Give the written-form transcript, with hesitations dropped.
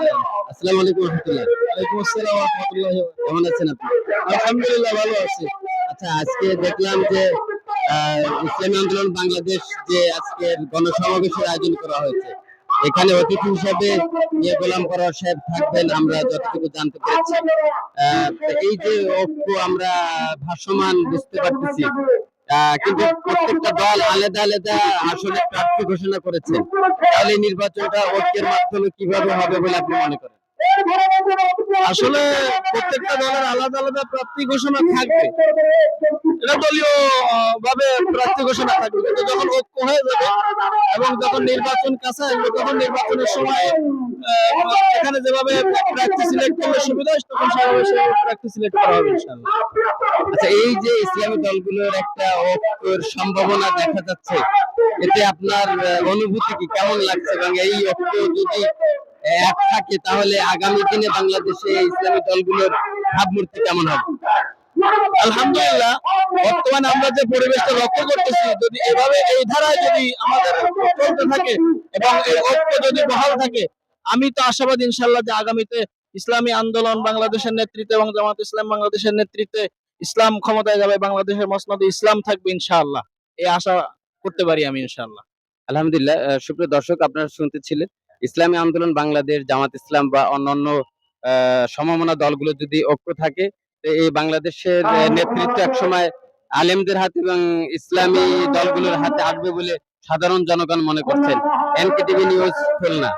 আসসালামু আলাইকুম রহমতুল্লাহ। ওয়ালাইকুম আসসালাম ওয়া রাহমাতুল্লাহি ওয়া বারাকাতুহু। কেমন আছেন আপনি? আলহামদুলিল্লাহ ভালো আছি। আচ্ছা, আজকে দেখলাম যে ইসলামী আন্দোলন বাংলাদেশ যে আজকে গণসমাবেশের আয়োজন করা হয়েছে, এখানে অতিথি হিসেবে গোলাম পরোয়ার সাহেব থাকবেন আমরা যতটুকু জানতে পেরেছি। তো এই যে ঐক্য আমরা ভাসমান বুঝতে পারতেছি, কিন্তু প্রত্যেকটা দল আলাদা আলাদা আসলে প্রার্থী ঘোষণা করেছেন। তাহলে এই নির্বাচনটা ঐক্যের মাধ্যমে কিভাবে হবে বলে আপনি মনে করেন? আসলে প্রত্যেকটা দলের আলাদা আলাদা প্রার্থী ঘোষণা থাকবে, এটা দলীয় ভাবে প্রার্থী ঘোষণা থাকবে, কিন্তু যখন ঐক্য হয়ে যাবে এবং যখন নির্বাচন কাছে আসবে তখন নির্বাচনের সময় এখানে যেভাবে প্রার্থী সিলেক্ট করলে সুবিধা হয় তখন সেভাবে সেই প্রার্থী সিলেক্ট করা হবে ইনশাআল্লাহ। আচ্ছা, এই যে ইসলামী দলগুলোর একটা ঐক্যের সম্ভাবনা দেখা যাচ্ছে, এতে আপনার অনুভূতি কি, কেমন লাগছে? এবং এই ঐক্য যদি এক থাকে তাহলে আগামী দিনে বাংলাদেশে ইসলামী দলগুলোর ভাবমূর্তি কেমন হবে? আলহামদুলিল্লাহ, বর্তমানে আমরা যে পরিবেশটা লক্ষ্য করতেছি, যদি এভাবে এই ধারায় যদি আমাদের চলতে থাকে এবং এই ঐক্য যদি বহাল থাকে, আমি তো আশাবাদী ইনশাআল্লাহ যে আগামীতে ইসলামী আন্দোলন বাংলাদেশের নেতৃত্বে এবং জামাত ইসলাম বাংলাদেশের নেতৃত্বে ইসলাম ক্ষমতায় যাবে, বাংলাদেশের মসনদে ইসলাম থাকবে ইনশাআল্লাহ। এই আশা করতে পারি আমি ইনশাআল্লাহ। আলহামদুলিল্লাহ। সুপ্রিয় দর্শক, আপনারা শুনতেছিলেন ইসলামী আন্দোলন বাংলাদেশ, জামাত ইসলাম বা অন্যান্য সমমনা দলগুলো যদি ঐক্য থাকে, তো এই বাংলাদেশের নেতৃত্ব একসময় আলেমদের হাতে এবং ইসলামী দলগুলোর হাতে আসবে বলে সাধারণ জনগণ মনে করছেন। NKTV news, Khulna.